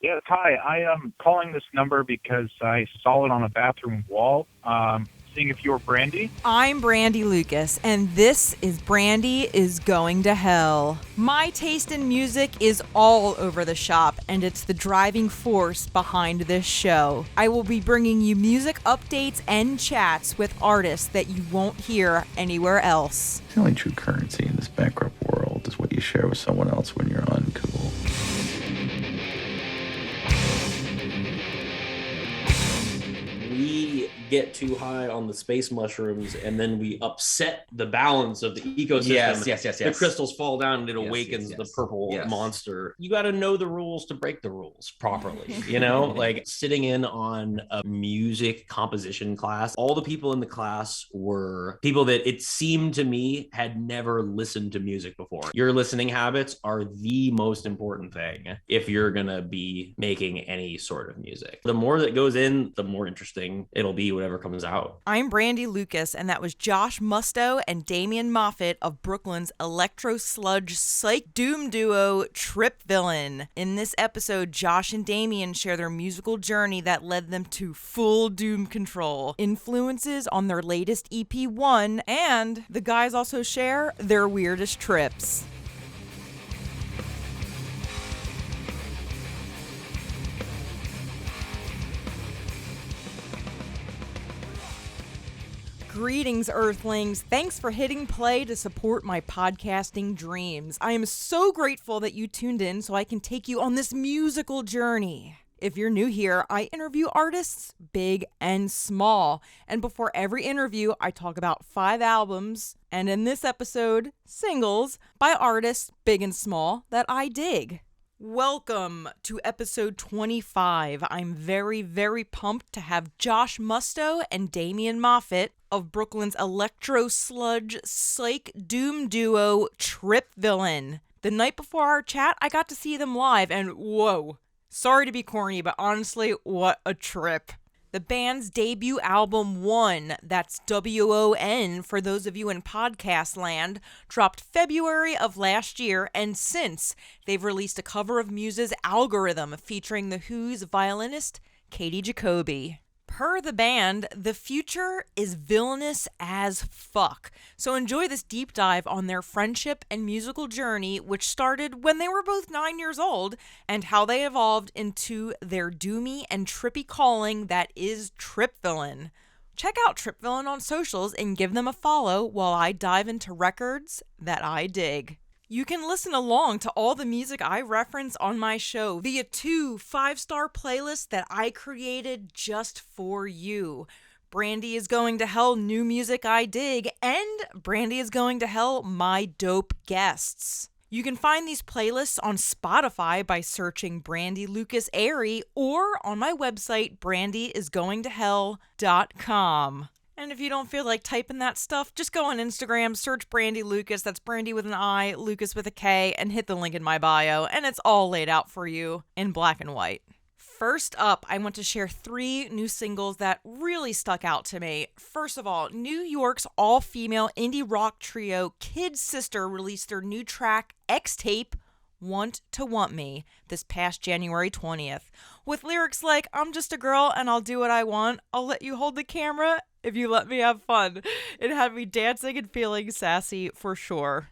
Yes, hi. I am calling this number because I saw it on a bathroom wall. Seeing if you're Brandi. I'm Brandi Lukas, and this is Brandi is Going to Hell. My taste in music is all over the shop, and it's the driving force behind this show. I will be bringing you music updates and chats with artists that you won't hear anywhere else. The only true currency in this bankrupt world is what you share with someone else when you're uncool. We get too high on the space mushrooms and then we upset the balance of the ecosystem. Yes. The crystals fall down and it awakens the purple monster. You got to know the rules to break the rules properly. You know, like sitting in on a music composition class, all the people in the class were people that it seemed to me had never listened to music before. Your listening habits are the most important thing if you're going to be making any sort of music. The more that goes in, the more interesting it'll be, whatever comes out. I'm Brandi Lukas, and that was Josh Musto and Damien Moffitt of Brooklyn's electro-sludge psych-doom duo Trip Villain. In this episode, Josh and Damien share their musical journey that led them to full doom control, influences on their latest EP 1, and the guys also share their weirdest trips. Greetings, Earthlings. Thanks for hitting play to support my podcasting dreams. I am so grateful that you tuned in so I can take you on this musical journey. If you're new here, I interview artists big and small. And before every interview, I talk about 5 albums, and in this episode, singles by artists big and small that I dig. Welcome to episode 25. I'm very, very pumped to have Josh Musto and Damien Moffitt of Brooklyn's electro-sludge psych-doom duo Trip Villain. The night before our chat, I got to see them live, and whoa. Sorry to be corny, but honestly, what a trip. The band's debut album, One, that's WON for those of you in podcast land, dropped February of last year, and since, they've released a cover of Muse's Algorithm featuring The Who's violinist Katie Jacoby. Per the band, the future is villainous as fuck. So enjoy this deep dive on their friendship and musical journey, which started when they were both 9 years old, and how they evolved into their doomy and trippy calling that is Trip Villain. Check out Trip Villain on socials and give them a follow while I dive into records that I dig. You can listen along to all the music I reference on my show via 2 5-star playlists that I created just for you. Brandi is Going to Hell, New Music I Dig, and Brandi is Going to Hell, My Dope Guests. You can find these playlists on Spotify by searching Brandi Lukas Airy or on my website, brandiisgoingtohell.com. And if you don't feel like typing that stuff, just go on Instagram, search Brandi Lukas, that's Brandi with an I, Lukas with a K, and hit the link in my bio, and it's all laid out for you in black and white. First up, I want to share 3 new singles that really stuck out to me. First of all, New York's all-female indie rock trio Kid Sistr released their new track, X-Tape, Want to Want Me, this past January 20th. With lyrics like, I'm just a girl and I'll do what I want, I'll let you hold the camera if you let me have fun. It had me dancing and feeling sassy for sure.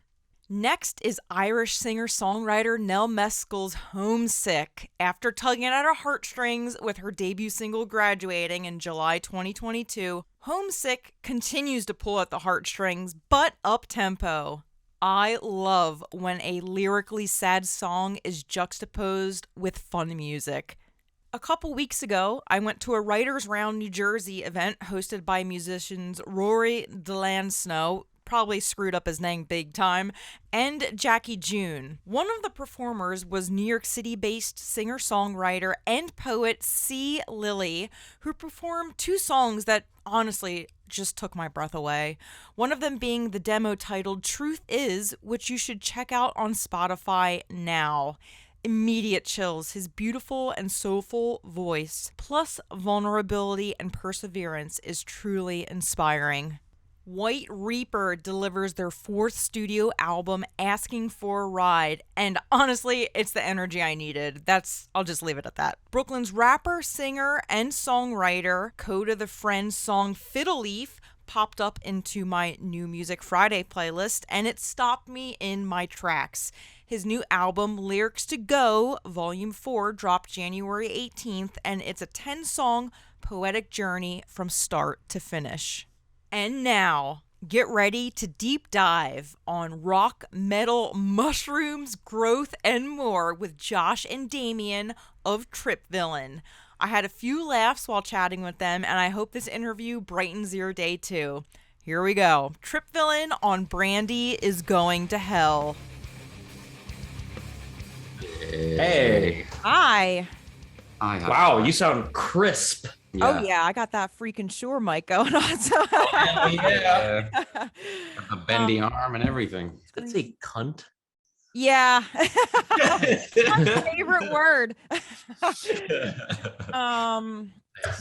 Next is Irish singer-songwriter Nell Mescal's Homesick. After tugging at our heartstrings with her debut single Graduating in July 2022, Homesick continues to pull at the heartstrings, but up-tempo. I love when a lyrically sad song is juxtaposed with fun music. A couple weeks ago, I went to a Writers Round New Jersey event hosted by musicians Rory Delansnow, probably screwed up his name big time, and Jackie June. One of the performers was New York City-based singer-songwriter and poet C. Lilley, who performed 2 songs that honestly just took my breath away. One of them being the demo titled Truth Is, which you should check out on Spotify now. Immediate chills, his beautiful and soulful voice, plus vulnerability and perseverance is truly inspiring. White Reaper delivers their 4th studio album, Asking for a Ride, and honestly, it's the energy I needed. I'll just leave it at that. Brooklyn's rapper, singer, and songwriter, Kota The Friend song Fiddle Leaf popped up into my New Music Friday playlist, and it stopped me in my tracks. His new album, Lyrics to Go, Volume 4, dropped January 18th, and it's a 10-song poetic journey from start to finish. And now, get ready to deep dive on rock, metal, mushrooms, growth, and more with Josh and Damien of Trip Villain. I had a few laughs while chatting with them, and I hope this interview brightens your day too. Here we go. Trip Villain on Brandi is going to hell. Hey. Hi. Hi. Wow, you sound crisp. Yeah. Oh yeah, I got that freaking Shure mic going on. So. Yeah. A bendy arm and everything. Let's say cunt. Yeah. My favorite word.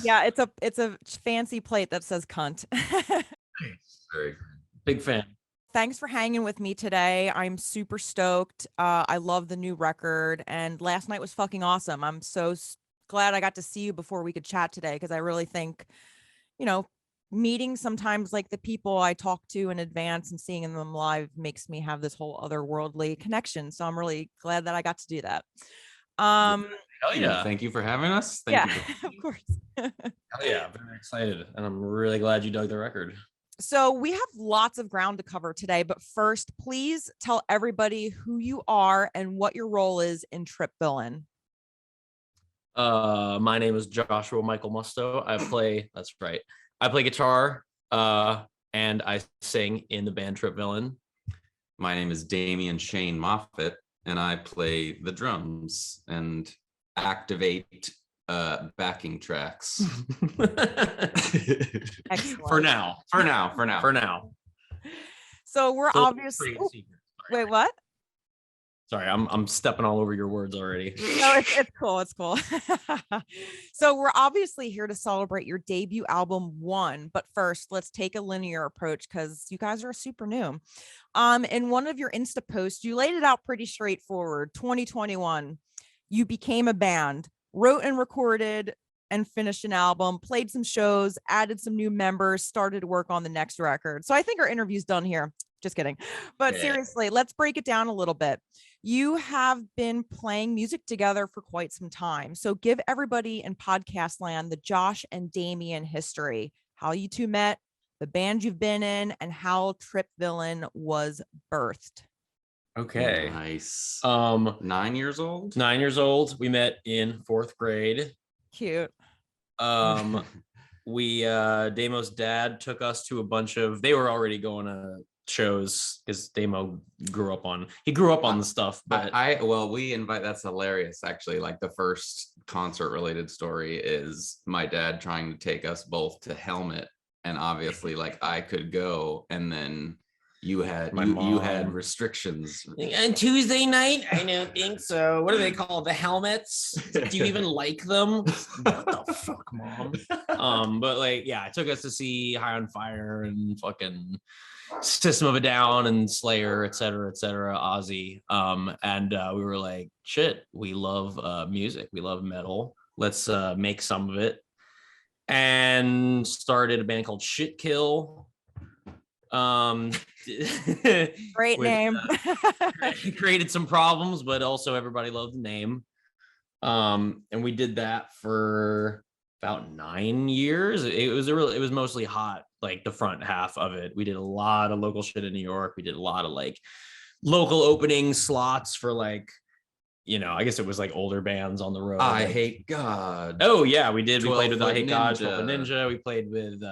Yeah, it's a fancy plate that says cunt. Very big fan. Thanks for hanging with me today. I'm super stoked. I love the new record, and last night was fucking awesome. I'm so glad I got to see you before we could chat today, because I really think, meeting sometimes like the people I talk to in advance and seeing them live makes me have this whole otherworldly connection. So I'm really glad that I got to do that. Hell yeah. Thank you for having us. Thank you. Of course. Hell yeah. Very excited. And I'm really glad you dug the record. So we have lots of ground to cover today, but first, please tell everybody who you are and what your role is in Trip Villain. My name is Joshua Michael Musto. I play guitar, and I sing in the band Trip Villain. My name is Damien Shane Moffitt, and I play the drums and activate backing tracks. For now. So we're obviously. Wait, what? Sorry, I'm stepping all over your words already. No, it's cool. It's cool. So we're obviously here to celebrate your debut album, One. But first, let's take a linear approach because you guys are super new. In one of your Insta posts, you laid it out pretty straightforward. 2021, you became a band, wrote and recorded and finished an album, played some shows, added some new members, started to work on the next record. So I think our interview's done here. Just kidding. But seriously, let's break it down a little bit. You have been playing music together for quite some time. So give everybody in podcast land the Josh and Damien history, how you two met, the band you've been in, and how Trip Villain was birthed. Okay. Nice. 9 years old? 9 years old. We met in 4th grade. Cute. Damo's dad took us to a bunch of, they were already going to shows because Damo grew up on the stuff. But that's hilarious actually. Like the first concert related story is my dad trying to take us both to Helmet, and obviously like I could go, and then you had restrictions. And Tuesday night, I don't think so. What do they call the Helmets? Do you even like them? What the fuck, Mom? But it took us to see High on Fire and fucking System of a Down and Slayer, et cetera, Ozzy. And we were like, shit, we love music. We love metal. Let's make some of it. And started a band called Shit Kill. Great name. Created some problems, but also everybody loved the name. And we did that for about 9 years. It was mostly hot, like the front half of it. We did a lot of local shit in New York. We did a lot of like local opening slots for like, I guess it was like older bands on the road. I Hate God. Oh yeah, we did. We played with I Hate God, 12 Ninja. We played with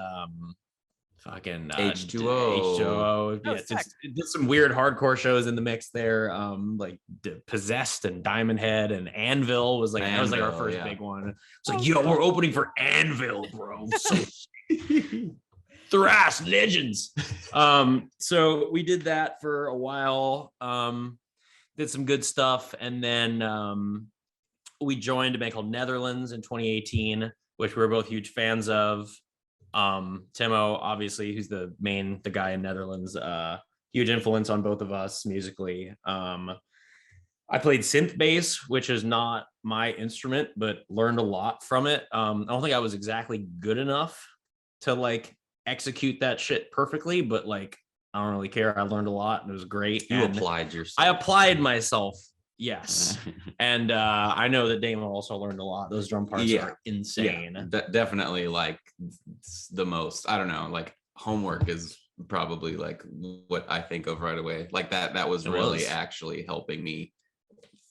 fucking H2O. Yeah, did some weird hardcore shows in the mix there. Like Possessed and Diamond Head and Anvil was like that was like our first big one. It's like, yo, we're opening for Anvil, bro. So thrash legends. So we did that for a while. Did some good stuff, and then we joined a band called Netherlands in 2018, which we were both huge fans of. Timo, obviously, who's the guy in Netherlands, huge influence on both of us musically. I played synth bass, which is not my instrument, but learned a lot from it. I don't think I was exactly good enough to like execute that shit perfectly, but like I don't really care. I learned a lot and it was great. You applied yourself. I applied myself. Yes. And I know that Damon also learned a lot. Those drum parts are insane. Yeah, definitely like the most. I don't know, like homework is probably like what I think of right away. Like that was really actually helping me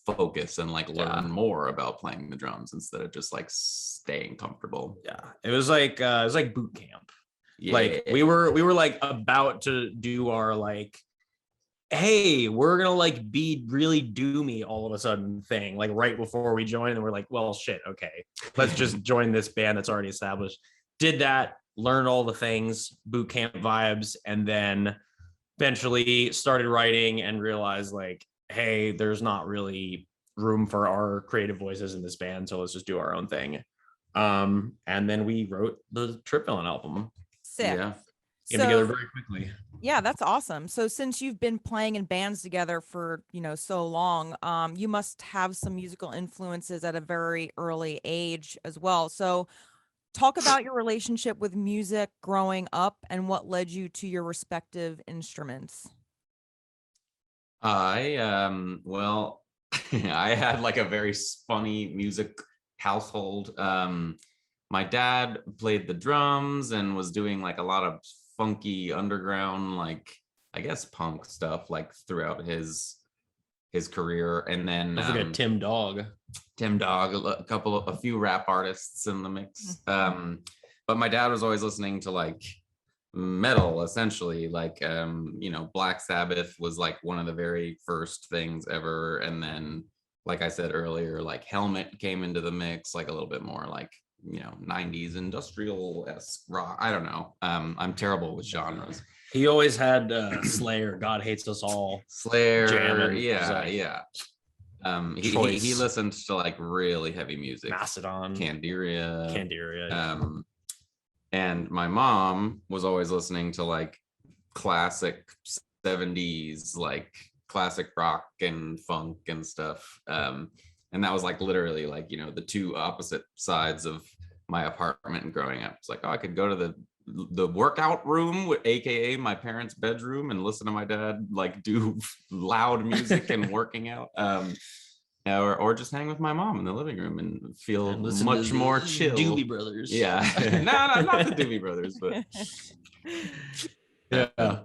focus and like learn more about playing the drums instead of just like staying comfortable. Yeah. It was like boot camp. Yeah. Like we were like about to do our like, hey, we're gonna like be really doomy all of a sudden thing, like right before we joined, and we're like, well, shit, okay, let's just join this band that's already established. Did that, learned all the things, boot camp vibes, and then eventually started writing and realized like, hey, there's not really room for our creative voices in this band, so let's just do our own thing. And then we wrote the Trip Villain album. Sick. Yeah. Came together very quickly. Yeah, that's awesome. So since you've been playing in bands together for, so long, you must have some musical influences at a very early age as well. So talk about your relationship with music growing up and what led you to your respective instruments. Well, I had like a very funny music household. My dad played the drums and was doing like a lot of funky underground, like I guess punk stuff like throughout his career. And then I think Tim Dog, a few rap artists in the mix. But my dad was always listening to like metal, essentially, like Black Sabbath was like one of the very first things ever. And then like I said earlier, like Helmet came into the mix, like a little bit more like 90s industrial-esque rock. I don't know. I'm terrible with genres. He always had Slayer, God Hates Us All, Slayer, jamming. Yeah. He listened to like really heavy music, Mastodon, Candiria. And my mom was always listening to like classic 70s, like classic rock and funk and stuff. And that was like literally like, the two opposite sides of my apartment growing up. It's like, oh, I could go to the workout room, AKA my parents' bedroom, and listen to my dad like do loud music and working out. Or just hang with my mom in the living room and feel much more chill. Doobie Brothers. Yeah. No, not the Doobie Brothers, but yeah.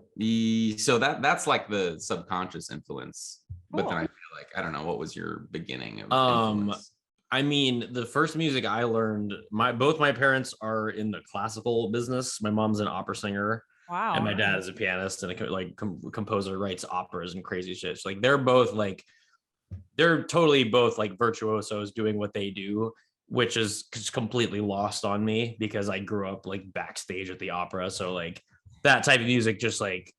So that's like the subconscious influence. Cool. But then I feel like, I don't know, what was your beginning of influence? I mean, the first music I learned, both my parents are in the classical business. My mom's an opera singer. Wow. And my dad is a pianist and a composer, writes operas and crazy shit. So, like they're totally both like virtuosos doing what they do, which is just completely lost on me because I grew up like backstage at the opera. So like that type of music just like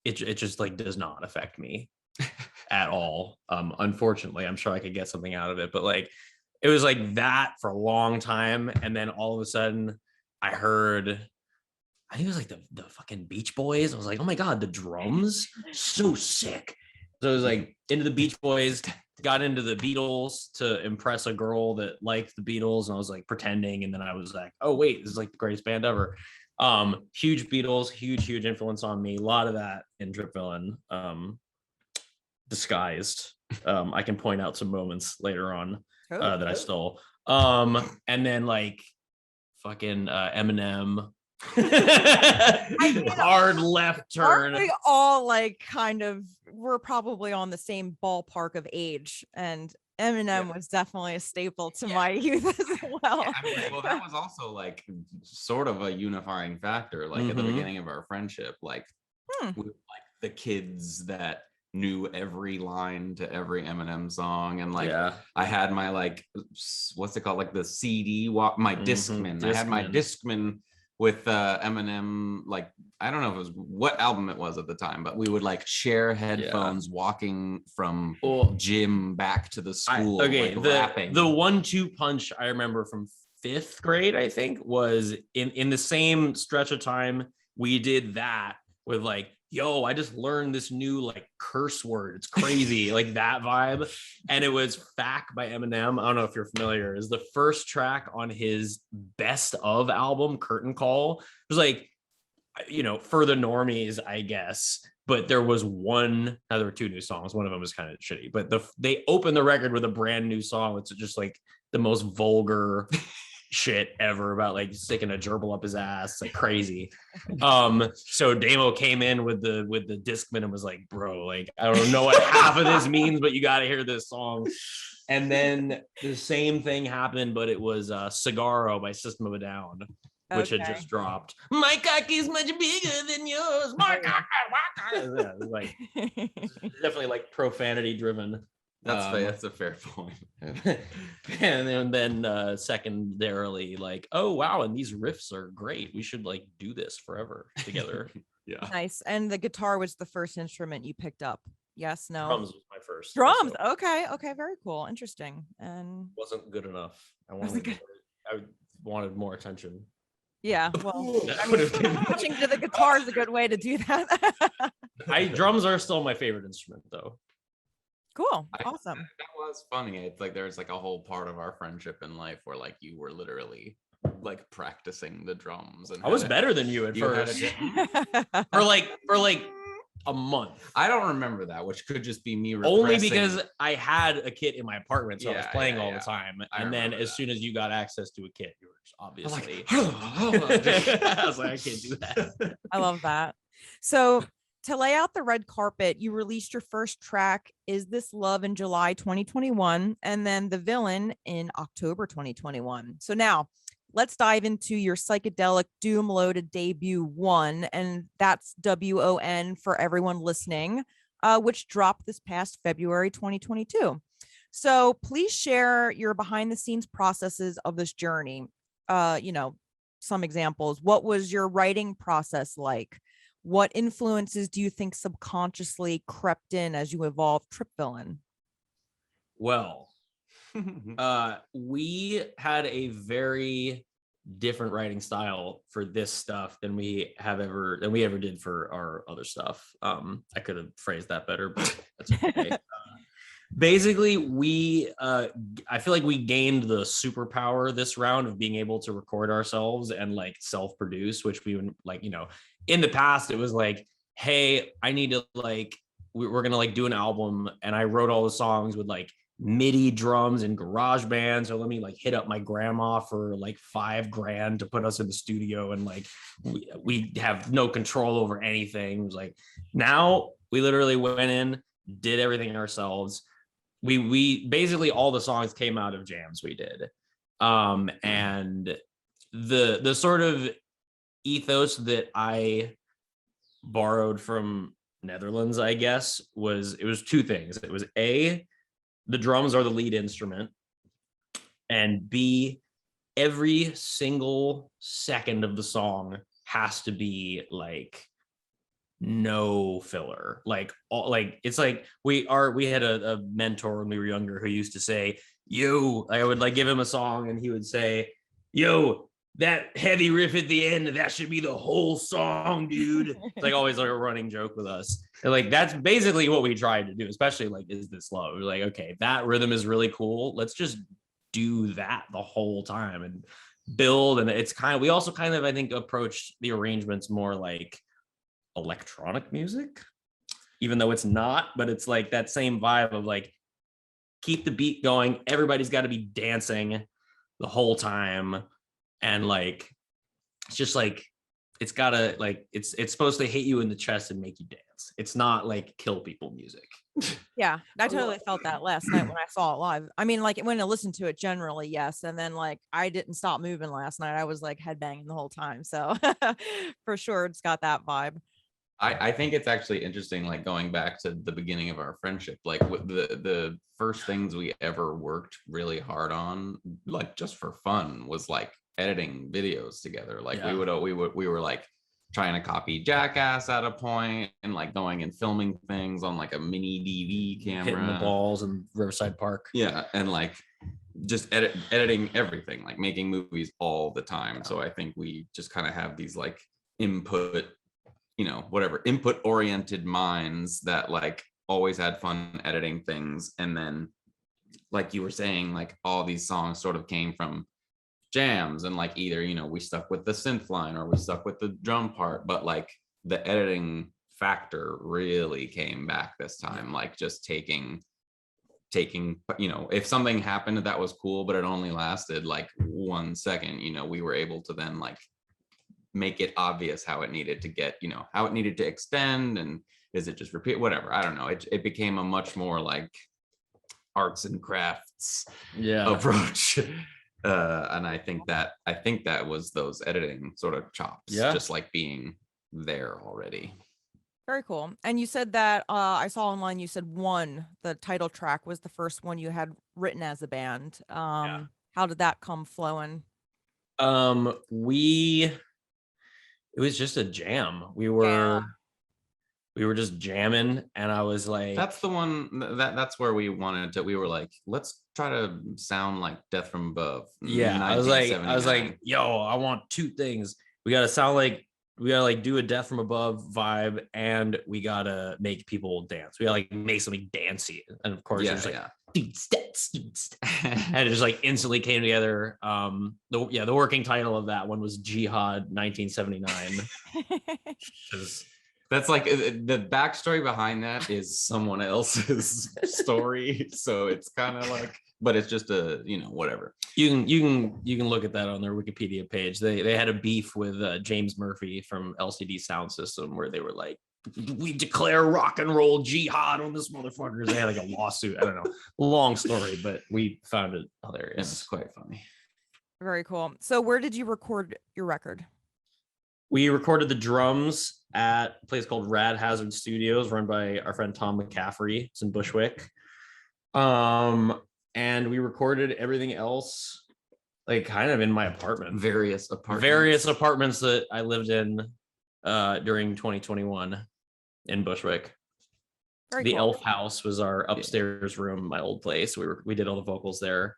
it just like does not affect me at all. Unfortunately, I'm sure I could get something out of it, but like it was like that for a long time, and then all of a sudden I heard, I think it was like the fucking Beach Boys. I was like, oh my god, the drums so sick. So I was like into the Beach Boys, got into the Beatles to impress a girl that liked the Beatles, and I was like pretending, and then I was like, oh wait, this is like the greatest band ever. Huge Beatles, huge influence on me. A lot of that in Trip Villain, disguised. I can point out some moments later on that I stole. And then like fucking Eminem. Hard left turn. Aren't we all like we're probably on the same ballpark of age, and Eminem was definitely a staple to my youth as well. Yeah, I mean, well, that was also like sort of a unifying factor, like at the beginning of our friendship, like we were like the kids that knew every line to every Eminem song, and like I had my like what's it called, like the CD my Discman. I had my Discman with Eminem, like I don't know if it was what album it was at the time, but we would like share headphones walking from gym back to the school. Rapping. The 1-2 punch I remember from 5th grade, I think, was in the same stretch of time we did that with like, yo, I just learned this new like curse word. It's crazy, like that vibe. And it was "Fack" by Eminem. I don't know if you're familiar. Is the first track on his Best Of album, Curtain Call. It was like, you know, for the normies, I guess. But there was one. Now there were 2 new songs. One of them was kind of shitty. But they opened the record with a brand new song. It's just like the most vulgar shit ever about like sticking a gerbil up his ass. It's like crazy. So Damo came in with the Discman and was like, bro, like I don't know what half of this means, but you got to hear this song. And then the same thing happened, but it was Cigarro by System of a Down, which had just dropped. My cock is much bigger than yours. My cock. Yeah, like definitely like profanity driven. That's a fair point. And then secondarily, like, oh wow, and these riffs are great. We should like do this forever together. Yeah. Nice. And the guitar was the first instrument you picked up. Yes, no. Drums was my first. Drums. Also. Okay, very cool. Interesting. And wasn't good enough. I wanted more attention. Yeah, well, switching to the guitar is a good way to do that. Drums are still my favorite instrument, though. Cool, awesome. That was funny. It's like there's like a whole part of our friendship in life where like you were literally like practicing the drums, and I was better than you at first. for like a month. I don't remember that, which could just be me only because I had a kit in my apartment, so I was playing all the time. And then as that. soon as you got access to a kit, you were obviously I was like, I can't do that. I love that. So to lay out the red carpet, you released your first track, Is This Love, in July 2021, and then The Villain in October 2021. So now let's dive into your psychedelic doom loaded debut One, and that's WON for everyone listening, which dropped this past February 2022. So please share your behind the scenes processes of this journey. Some examples. What was your writing process like? What influences do you think subconsciously crept in as you evolved Trip Villain? Well, we had a very different writing style for this stuff than we ever did for our other stuff. I could have phrased that better, but that's okay. Basically, I feel like we gained the superpower this round of being able to record ourselves and like self-produce, which we would like, in the past it was like, hey, I need to like, we're gonna like do an album, and I wrote all the songs with like MIDI drums and GarageBand. So let me like hit up my grandma for like $5,000 to put us in the studio, and like we have no control over anything. It was like, now we literally went in, did everything ourselves. We basically all the songs came out of jams we did. And the sort of ethos that I borrowed from Netherlands, I guess, was 2 things. It was A, the drums are the lead instrument, and B, every single second of the song has to be like no filler. Like all, like it's like we had a mentor when we were younger who used to say, yo, I would like give him a song and he would say, yo, that heavy riff at the end, that should be the whole song, dude. It's like always like a running joke with us. And like that's basically what we tried to do, especially like Is This Love. We're like, okay, that rhythm is really cool. Let's just do that the whole time and build. And it's kind of, we also kind of, I think, approached the arrangements more like electronic music, even though it's not, but it's like that same vibe of like, keep the beat going. Everybody's got to be dancing the whole time. And like, it's just like, it's gotta like, it's supposed to hit you in the chest and make you dance. It's not like kill people music. Yeah, I totally felt that last night when I saw it live. I mean, like when I listened to it generally, yes. And then like, I didn't stop moving last night. I was like headbanging the whole time. So for sure, it's got that vibe. I think it's actually interesting, like going back to the beginning of our friendship, like the first things we ever worked really hard on, like just for fun, was like editing videos together. Like we were like trying to copy Jackass at a point and like going and filming things on like a mini DV camera, hitting the balls in Riverside Park. Yeah. And like just editing everything, like making movies all the time. So I think we just kind of have these like input oriented minds that like always had fun editing things. And then like you were saying, like all these songs sort of came from jams, and like either, we stuck with the synth line or we stuck with the drum part, but like the editing factor really came back this time, like just taking if something happened that was cool but it only lasted like 1 second, we were able to then like make it obvious how it needed to get, how it needed to extend, and is it just repeat, whatever, I don't know. It became a much more like arts and crafts approach. And I think that was those editing sort of chops, just like being there already. Very cool. And you said that I saw online, you said the title track was the first one you had written as a band. How did that come flowing? It was just a jam. We were just jamming, and I was like, that's the one that's where we were like, let's try to sound like Death from Above. I was like, yo, I want 2 things. We gotta sound like, we gotta like do a Death from Above vibe, and we gotta make people dance. We gotta like make something dancey. And of course, and it just like instantly came together. The working title of that one was Jihad 1979. That's like the backstory behind that is someone else's story, so it's kind of like, but it's just a whatever. You can look at that on their Wikipedia page. They had a beef with James Murphy from LCD Sound System, where they were like, we declare rock and roll jihad on this motherfucker. They had like a lawsuit. I don't know, long story, but we found it hilarious. It's quite funny. Very cool. So where did you record your record? We recorded the drums at a place called Rad Hazard Studios, run by our friend Tom McCaffrey. It's in Bushwick. And we recorded everything else, like kind of in my apartment. Various apartments that I lived in during 2021 in Bushwick. The cool. Elf House was our upstairs room, my old place. We did all the vocals there.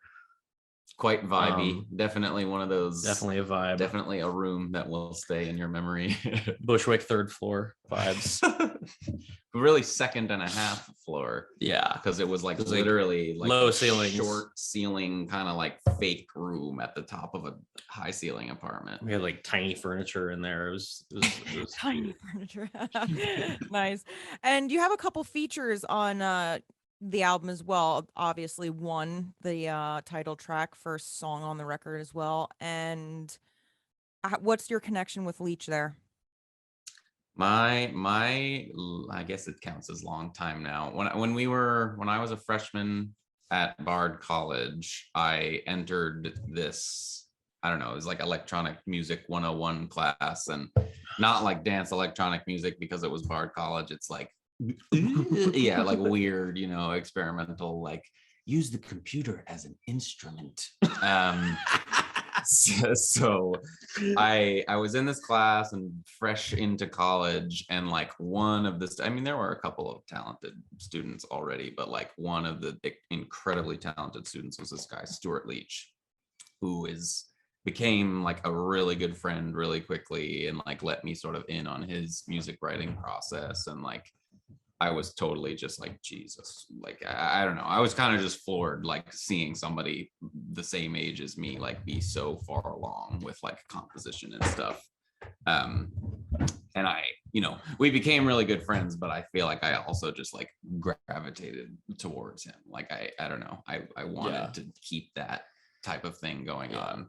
Quite vibey. Definitely one of those. Definitely a vibe. Definitely a room that will stay in your memory. Bushwick 3rd floor vibes. Really 2nd and a half floor. Yeah, because it was like literally like low ceiling, short ceiling, kind of like fake room at the top of a high ceiling apartment. We had like tiny furniture in there. It was tiny furniture. Nice. And you have a couple features on the album as well. Obviously the title track, first song on the record as well. And what's your connection with Leach there? My I guess it counts as long time now. When I was a freshman at Bard College, I entered this, I don't know, it was like electronic music 101 class, and not like dance electronic music because it was Bard College. It's like like weird, experimental, like use the computer as an instrument. So I was in this class and fresh into college, and like there were a couple of talented students already, but like one of the incredibly talented students was this guy, Stuart Leach, who became like a really good friend really quickly, and like let me sort of in on his music writing process. And like I was totally just like, Jesus, like, I don't know. I was kind of just floored, like seeing somebody the same age as me, like be so far along with like composition and stuff. And we became really good friends, but I feel like I also just like gravitated towards him. Like, I don't know. I wanted to keep that type of thing going on.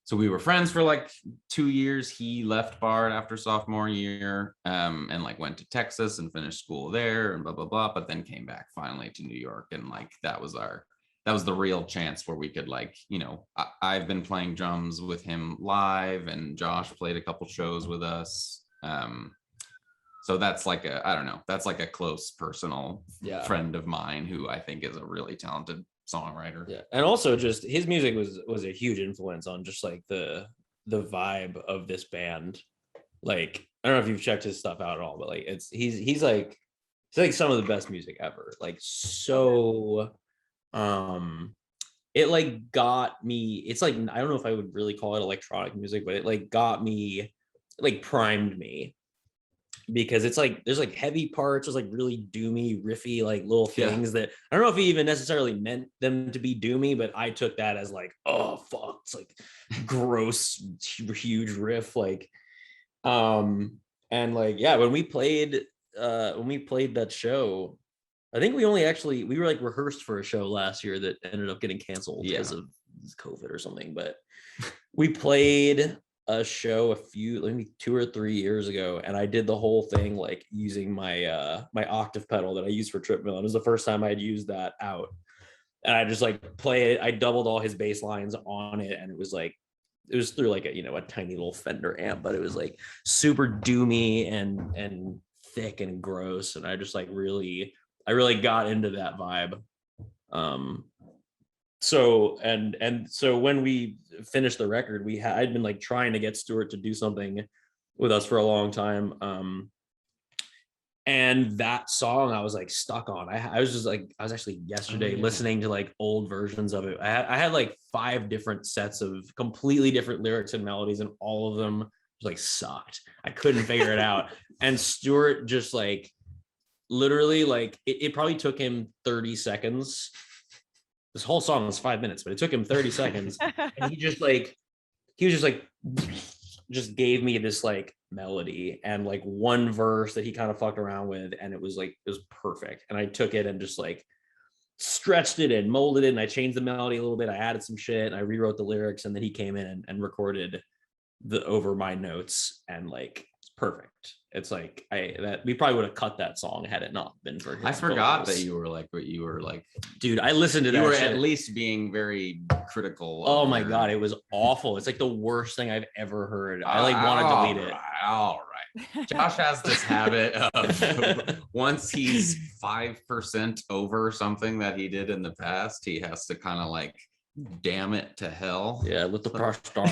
So we were friends for like 2 years. He left Bard after sophomore year, and like went to Texas and finished school there and blah, blah, blah, but then came back finally to New York. And like, that was the real chance where we could like, I've been playing drums with him live, and Josh played a couple shows with us. So that's like that's like a close personal friend of mine who I think is a really talented songwriter. And also just his music was a huge influence on just like the vibe of this band. Like, I don't know if you've checked his stuff out at all, but like he's like some of the best music ever. Like, so it like got me, it's like, I don't know if I would really call it electronic music, but it like got me, like primed me, because it's like there's like heavy parts, there's like really doomy riffy like little things that I don't know if he even necessarily meant them to be doomy, but I took that as like, oh fuck, it's like gross huge riff, like and like yeah, when we played that show, I think we were like rehearsed for a show last year that ended up getting canceled because of COVID or something, but we played a show maybe 2 or 3 years ago, and I did the whole thing like using my my octave pedal that I use for Trip Mill. It was the first time I'd used that out, and I just like play it. I doubled all his bass lines on it, and it was through like a tiny little Fender amp, but it was like super doomy and thick and gross, and I just like really got into that vibe. So when we finished the record, I'd been like trying to get Stuart to do something with us for a long time. And that song I was like stuck on. I was actually yesterday listening to like old versions of it. I had like 5 different sets of completely different lyrics and melodies, and all of them like sucked. I couldn't figure it out. And Stuart just like literally like it probably took him 30 seconds. This whole song was 5 minutes, but it took him 30 seconds. And he just gave me this like melody and like one verse that he kind of fucked around with. And it was perfect. And I took it and just like stretched it and molded it. And I changed the melody a little bit. I added some shit and I rewrote the lyrics. And then he came in and recorded over my notes, and like it's perfect. It's like we probably would have cut that song had it not been for him. I forgot that you were like what you were like. Dude, I listened to that. You were shit. At least being very critical. Oh my god, it was awful. It's like the worst thing I've ever heard. I like want to delete it. All right. Josh has this habit of once he's 5% over something that he did in the past, he has to kind of like damn it to hell. Yeah, let the past die.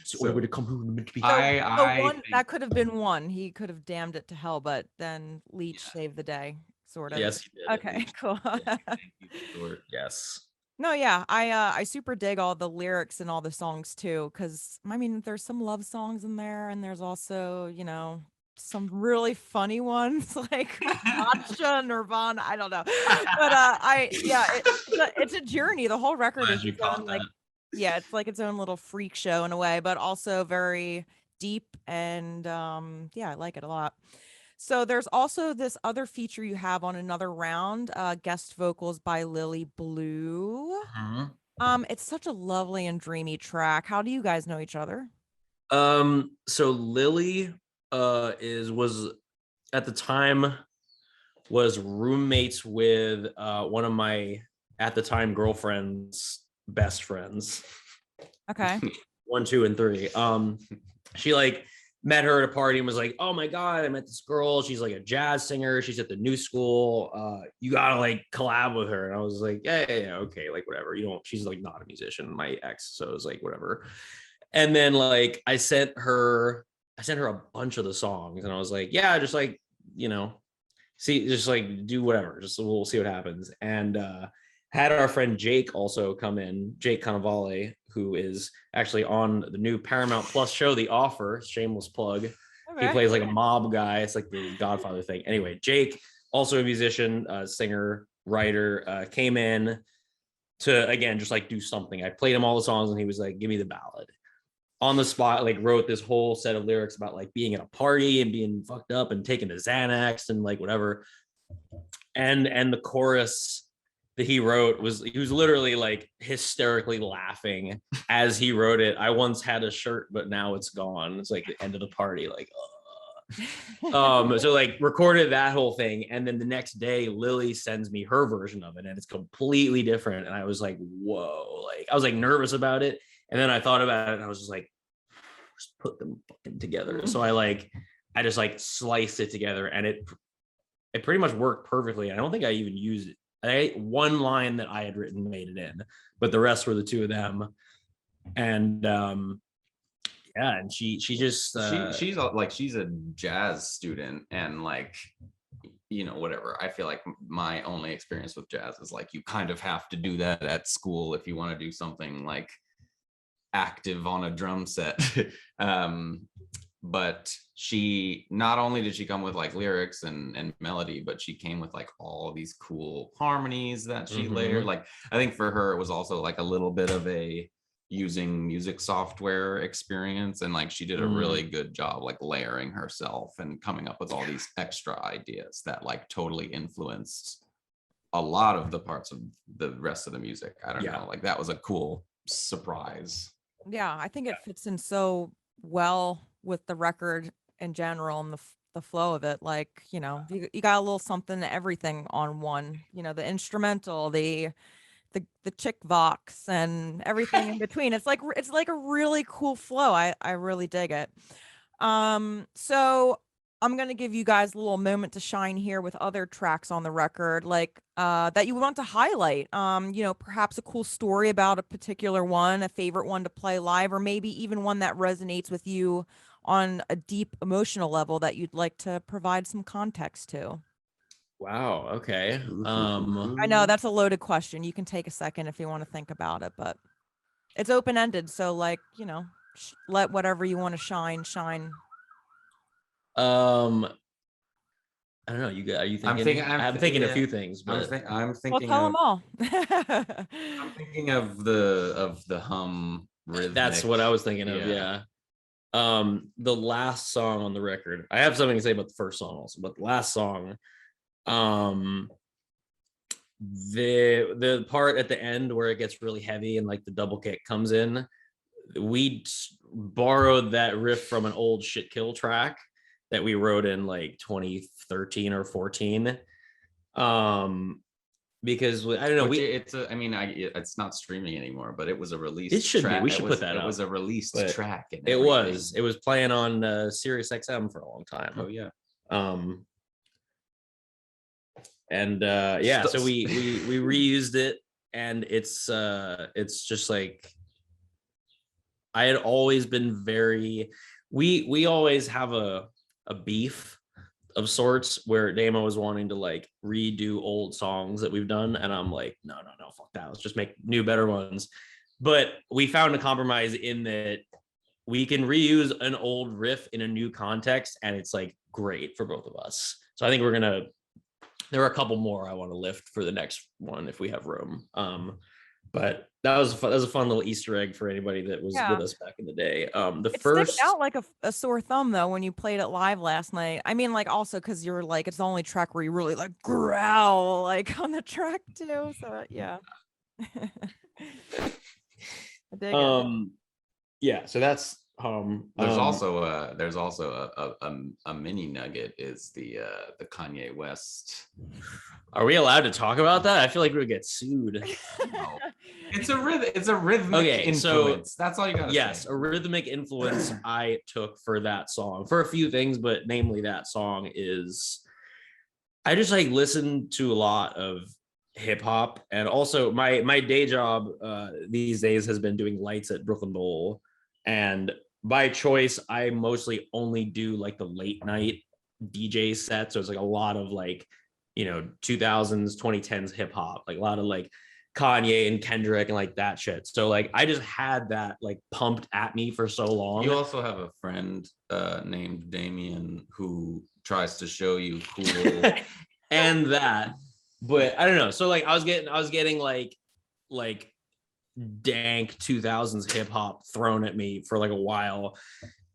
So would it come that could have been one. He could have damned it to hell, but then Leech saved the day, sort of. Yes, he did. Okay, cool. Thank you, Stuart. Yes. No, yeah, I super dig all the lyrics and all the songs too, because I mean, there's some love songs in there, and there's also some really funny ones like Matcha, Nirvana. I don't know, but it's a journey. The whole record is like. Yeah, it's like its own little freak show in a way, but also very deep, and I like it a lot. So there's also this other feature you have on another round, guest vocals by Lilley Blue. It's such a lovely and dreamy track. How do you guys know each other? So Lilley was at the time was roommates with one of my at the time girlfriend's best friends. Okay. 1, 2, and 3. She like met her at a party and was like, oh my god, I met this girl, she's like a jazz singer, she's at the new school, you gotta like collab with her. And I was like, yeah, okay, like whatever, she's like not a musician, my ex, so it was like whatever. And then like I sent her a bunch of the songs, and I was like, yeah, just like see, just like do whatever, just we'll see what happens. And had our friend Jake also come in, Jake Cannavale, who is actually on the new Paramount Plus show, The Offer, shameless plug. Okay. He plays like a mob guy. It's like the Godfather thing. Anyway, Jake, also a musician, singer, writer, came in to, again, just like do something. I played him all the songs and he was like, give me the ballad. On the spot, like wrote this whole set of lyrics about like being at a party and being fucked up and taking the Xanax and like whatever. And the chorus that he wrote was literally like hysterically laughing as he wrote it. I once had a shirt, but now it's gone. It's like the end of the party, like, so like recorded that whole thing. And then the next day, Lilley sends me her version of it, and it's completely different. And I was like, whoa, like I was like nervous about it. And then I thought about it and I was just like, just put them fucking together. So I just like sliced it together, and it pretty much worked perfectly. I don't think I even used it. One line that I had written made it in, but the rest were the two of them. And and she just she's a jazz student, and like whatever. I feel like my only experience with jazz is like you kind of have to do that at school if you want to do something like active on a drum set. But she, not only did she come with like lyrics and melody, but she came with like all of these cool harmonies that she layered. Like, I think for her, it was also like a little bit of a using music software experience. And like, she did a really good job, like layering herself and coming up with all these extra ideas that like totally influenced a lot of the parts of the rest of the music. I don't know, like that was a cool surprise. Yeah, I think it fits in so well with the record in general and the flow of it. Like, you got a little something to everything on one, the instrumental, the chick vox and everything in between. It's like a really cool flow. I really dig it. So I'm going to give you guys a little moment to shine here with other tracks on the record, like that you want to highlight. Perhaps a cool story about a particular one, a favorite one to play live, or maybe even one that resonates with you on a deep emotional level that you'd like to provide some context to. Wow. Okay. I know that's a loaded question. You can take a second if you want to think about it, but it's open-ended. So like, let whatever you want to shine. I don't know. Are you thinking? I'm thinking a few things, but I'm thinking. Well, tell them all. I'm thinking of the hum rhythmic. That's what I was thinking of. Yeah. The last song on the record. I have something to say about the first song also, but the last song, the part at the end where it gets really heavy and like the double kick comes in, we borrowed that riff from an old Shit Kill track that we wrote in like 2013 or 14. Because I don't know, it's not streaming anymore, but it was a released. It should track. be. We should put that up. It was a released track. And it was playing on Sirius XM for a long time. Oh yeah. So we reused it, and it's just like, I had always been very. We always have a beef of sorts where Damo was wanting to like redo old songs that we've done, and I'm like, no, fuck that, let's just make new, better ones. But we found a compromise in that we can reuse an old riff in a new context, and it's like great for both of us. So I think there are a couple more I want to lift for the next one if we have room. But that was a fun little Easter egg for anybody that was with us back in the day. It sticks out like a sore thumb though when you played it live last night. I mean, like also because you're like, it's the only track where you really like growl like on the track too. So yeah. I dig it. Yeah. So that's there's also a mini nugget is the Kanye West. Are we allowed to talk about that? I feel like we would get sued. No. It's a rhythmic influence. So that's all you got to say. Yes, a rhythmic influence I took for that song for a few things, but namely that song is, I just like listen to a lot of hip hop, and also my day job these days has been doing lights at Brooklyn Bowl, and by choice I mostly only do like the late night DJ set. So it's like a lot of like 2000s 2010s hip hop, like a lot of like Kanye and Kendrick and like that shit. So like I just had that like pumped at me for so long. You also have a friend named Damien who tries to show you cool and that, but I don't know. So like I was getting like dank 2000s hip hop thrown at me for like a while,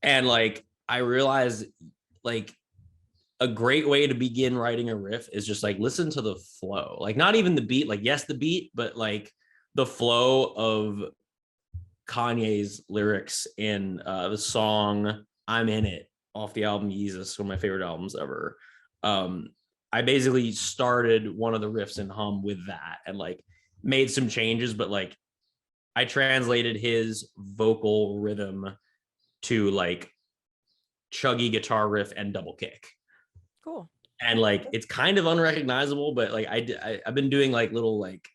and like I realized like a great way to begin writing a riff is just like listen to the flow, like not even the beat, like yes the beat, but like the flow of Kanye's lyrics in the song I'm In It off the album Yeezus, one of my favorite albums ever. I basically started one of the riffs in Hum with that and like made some changes, but like I translated his vocal rhythm to like chuggy guitar riff and double kick. Cool. And like it's kind of unrecognizable, but like I've been doing like little like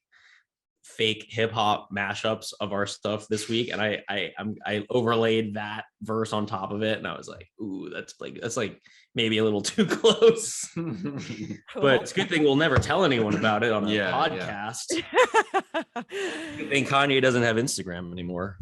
fake hip hop mashups of our stuff this week, and I overlaid that verse on top of it, and I was like, ooh, that's like maybe a little too close. But it's a good thing we'll never tell anyone about it on a podcast. Good thing Kanye doesn't have Instagram anymore.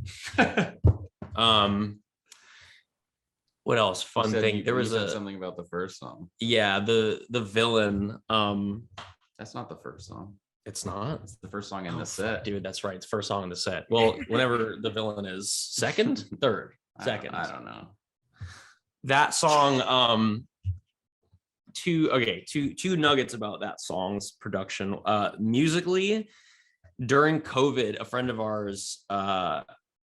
What else? Fun thing. There was something about the first song. Yeah, the villain. That's not the first song. It's not. It's the first song in the set, dude. That's right. It's first song in the set. Well, whenever the villain is second, third, second. I don't know. That song. Two nuggets about that song's production. Musically, during COVID, a friend of ours,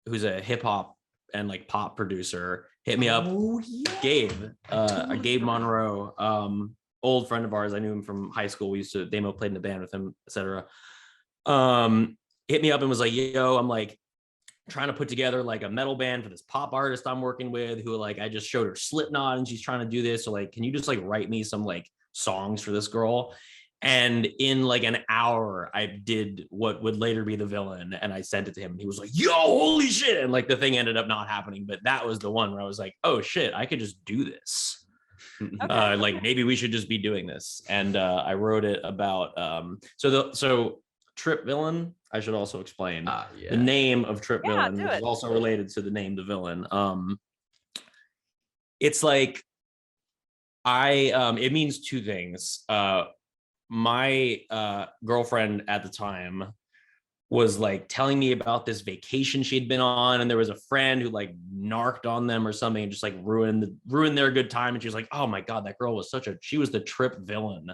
who's a hip hop and like pop producer, hit me up. Gabe Monroe, old friend of ours. I knew him from high school. We used to demo, played in the band with him, etc. Hit me up and was like, yo, I'm like trying to put together like a metal band for this pop artist I'm working with, who like I just showed her Slipknot and she's trying to do this. So like, can you just like write me some like songs for this girl? And in like an hour, I did what would later be the villain, and I sent it to him. And he was like, yo, holy shit. And like the thing ended up not happening, but that was the one where I was like, oh shit, I could just do this. Okay. Like maybe we should just be doing this. And I wrote it about so Trip Villain, I should also explain. The name of Trip Villain is also related to the name the villain. It's like it means two things. My girlfriend at the time was like telling me about this vacation she'd been on, and there was a friend who like narked on them or something and just like ruined their good time. And she was like, oh my God, that girl was she was the trip villain.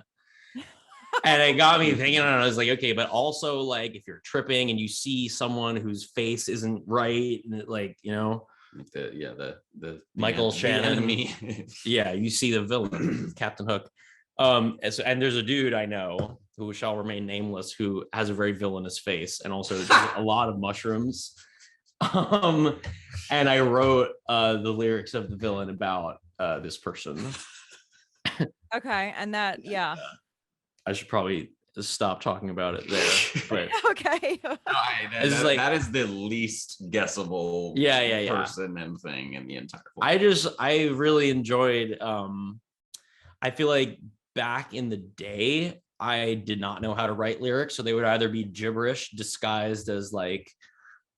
And it got me thinking, and I was like, okay, but also like if you're tripping and you see someone whose face isn't right, and it, like, you know, the Michael Shannon, enemy. Yeah, you see the villain, Captain Hook. And there's a dude I know who shall remain nameless who has a very villainous face and also a lot of mushrooms. And I wrote the lyrics of the villain about this person. Okay, and that, yeah. I should probably stop talking about it there. But okay. That is the least guessable person and thing in the entire book. I really enjoyed I feel like back in the day, I did not know how to write lyrics, so they would either be gibberish disguised as like,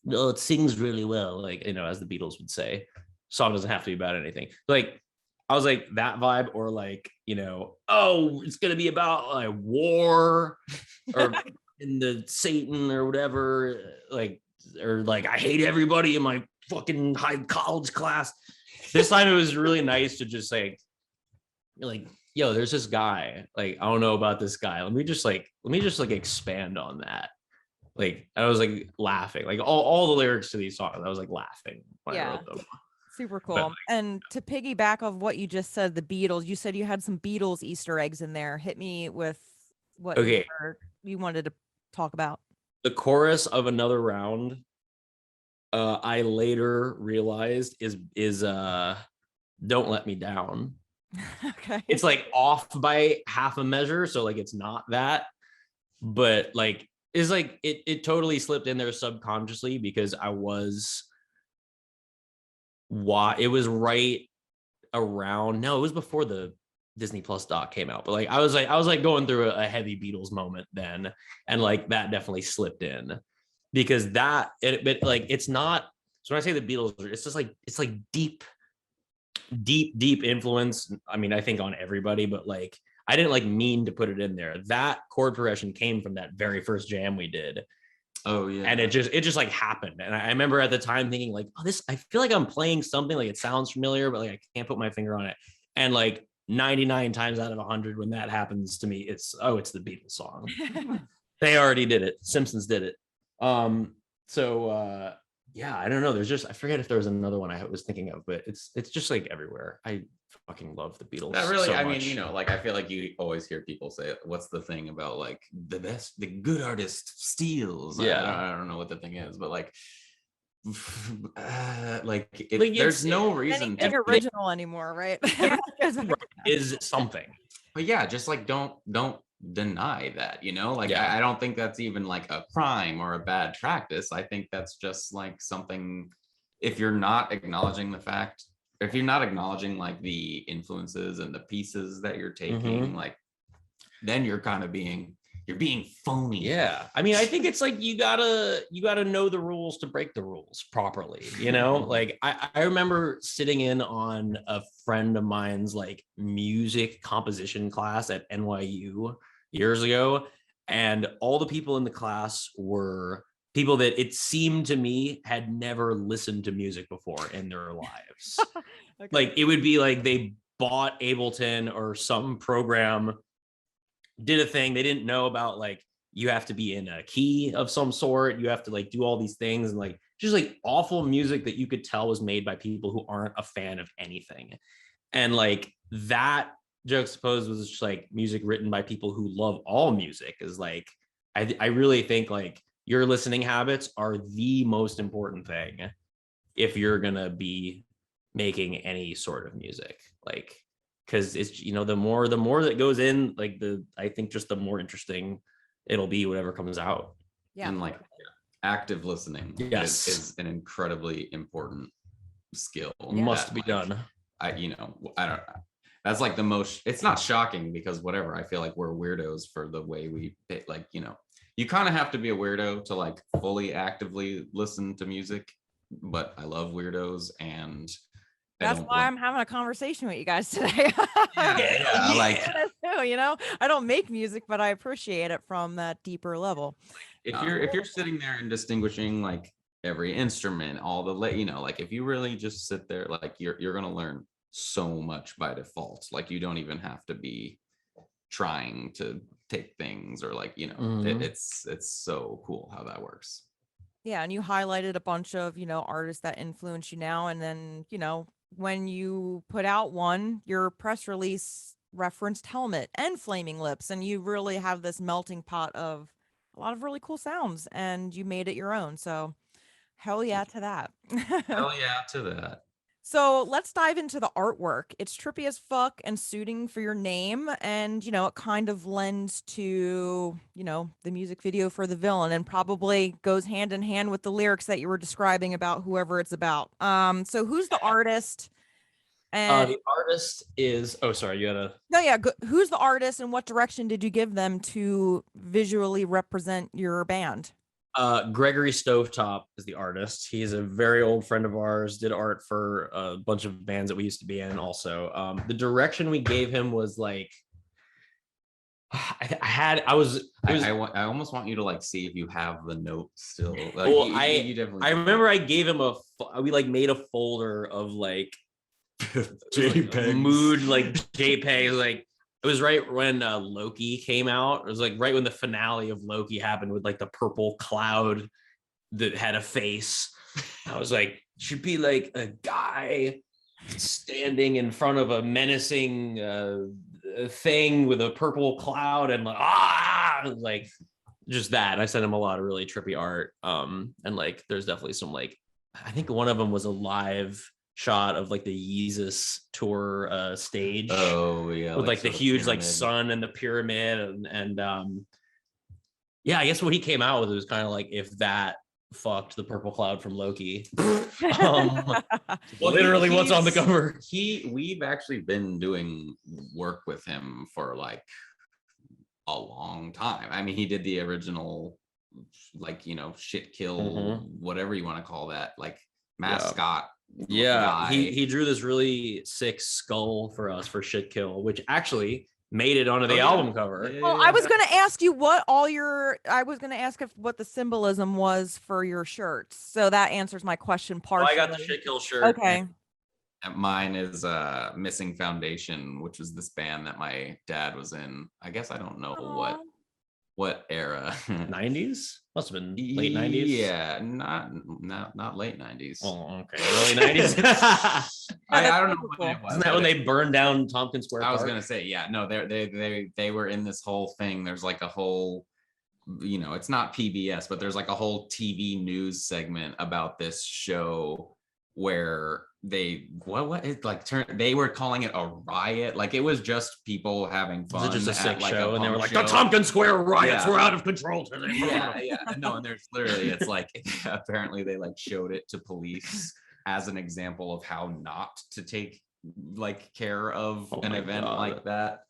no, it sings really well, like, you know, as the Beatles would say. Song doesn't have to be about anything. Like, I was like that vibe, or like, you know, oh, it's gonna be about like war or in the Satan or whatever, like, or like I hate everybody in my fucking high college class. This time it was really nice to just like, yo, there's this guy, like, I don't know about this guy. Let me just expand on that. Like, I was like laughing, like all the lyrics to these songs, I was like laughing when I wrote them. Super cool. And to piggyback off what you just said, the Beatles, you said you had some Beatles Easter eggs in there. Hit me with what you wanted to talk about. The chorus of Another Round, I later realized is Don't Let Me Down. Okay. It's like off by half a measure, so like it's not that, but like it's like it totally slipped in there subconsciously because it was right around, no, it was before the Disney Plus doc came out, but like I was going through a heavy Beatles moment then, and like that definitely slipped in because but like it's not, so when I say the Beatles, it's just like, it's like deep influence. I mean, I think on everybody, but like I didn't like mean to put it in there. That chord progression came from that very first jam we did. Oh yeah. And it just like happened. And I remember at the time thinking like, oh, I feel like I'm playing something, like it sounds familiar, but like I can't put my finger on it. And like 99 times out of 100 when that happens to me, it's the Beatles song. They already did it. Simpsons did it. Yeah, I don't know. I forget if there was another one I was thinking of, but it's just like everywhere. I fucking love the Beatles. Not really. So I much. mean, you know, like I feel like you always hear people say, "What's the thing about like the good artist steals?" Yeah, I don't know what the thing is, but like, there's no reason to original anymore, right? Is something. But yeah, just like don't deny that, you know, like I don't think that's even like a crime or a bad practice. I think that's just like something, if you're not acknowledging the fact, if you're not acknowledging like the influences and the pieces that you're taking, like then you're kind of you're being phony. Yeah. I mean, I think it's like you gotta know the rules to break the rules properly, you know? Like I remember sitting in on a friend of mine's like music composition class at NYU years ago, and all the people in the class were people that it seemed to me had never listened to music before in their lives. Okay. Like it would be like they bought Ableton or some program, did a thing they didn't know about, like you have to be in a key of some sort, you have to like do all these things, and like just like awful music that you could tell was made by people who aren't a fan of anything. And like that juxtaposed was just like music written by people who love all music is like, I really think like your listening habits are the most important thing if you're gonna be making any sort of music, like because it's, you know, the more that goes in, like I think just the more interesting it'll be whatever comes out. Yeah. And like active listening is an incredibly important skill. Must be done. I don't, that's like the most, it's not shocking because whatever, I feel like we're weirdos for the way we like, you know, you kind of have to be a weirdo to like fully actively listen to music, but I love weirdos, and that's why I'm having a conversation with you guys today. Like, you know, I don't make music, but I appreciate it from that deeper level. If you're sitting there and distinguishing like every instrument, all the, you know, like if you really just sit there, like you're gonna learn so much by default. Like you don't even have to be trying to take things or like, you know, it's so cool how that works. Yeah, and you highlighted a bunch of, you know, artists that influence you now, and then, you know, when you put out one, your press release referenced Helmet and Flaming Lips, and you really have this melting pot of a lot of really cool sounds, and you made it your own. So hell yeah to that. Hell yeah to that. So let's dive into the artwork. It's trippy as fuck and suiting for your name. And, you know, it kind of lends to, you know, the music video for The Villain, and probably goes hand in hand with the lyrics that you were describing about whoever it's about. So who's the artist? And the artist is, oh, sorry, you gotta. No, yeah. Who's the artist, and what direction did you give them to visually represent your band? Gregory Stovetop is the artist. He's a very old friend of ours, did art for a bunch of bands that we used to be in also. The direction we gave him was like, I almost want you to like see if you have the note still. Like, well, you definitely I remember I gave him we like made a folder of like JPEGs. Mood, like JPEG, like it was right when Loki came out. It was like right when the finale of Loki happened with like the purple cloud that had a face. I was like, should be like a guy standing in front of a menacing thing with a purple cloud and like just that. And I sent him a lot of really trippy art. And like there's definitely some like, I think one of them was a live shot of like the Yeezus tour stage. Oh yeah, with like the huge pyramid, like sun and the pyramid, and yeah, I guess what he came out with was kind of like if that fucked the purple cloud from Loki. Well, literally what's on the cover. We've actually been doing work with him for like a long time. I mean, he did the original, like, you know, shit kill, whatever you want to call that, like mascot. Yeah, he drew this really sick skull for us for Shit Kill, which actually made it onto the album cover. Well, I was going to ask you what what the symbolism was for your shirts. So that answers my question partially. I got the Shit Kill shirt. Okay. And mine is Missing Foundation, which was this band that my dad was in. I guess I don't know what era. 90s? Must have been late 90s. Yeah, not late 90s. Oh, okay. Early 90s. I don't know when it was. Isn't that when they burned down Tompkins Square Park? I was gonna say, yeah, no, they were in this whole thing. There's like a whole, you know, it's not PBS, but there's like a whole TV news segment about this show where they were calling it a riot. Like it was just people having fun. Was it just a sick like show? And they were like, show. the Tompkins Square riots were out of control today. Yeah. No, and there's literally, it's like, apparently they like showed it to police as an example of how not to take like care of an event like that.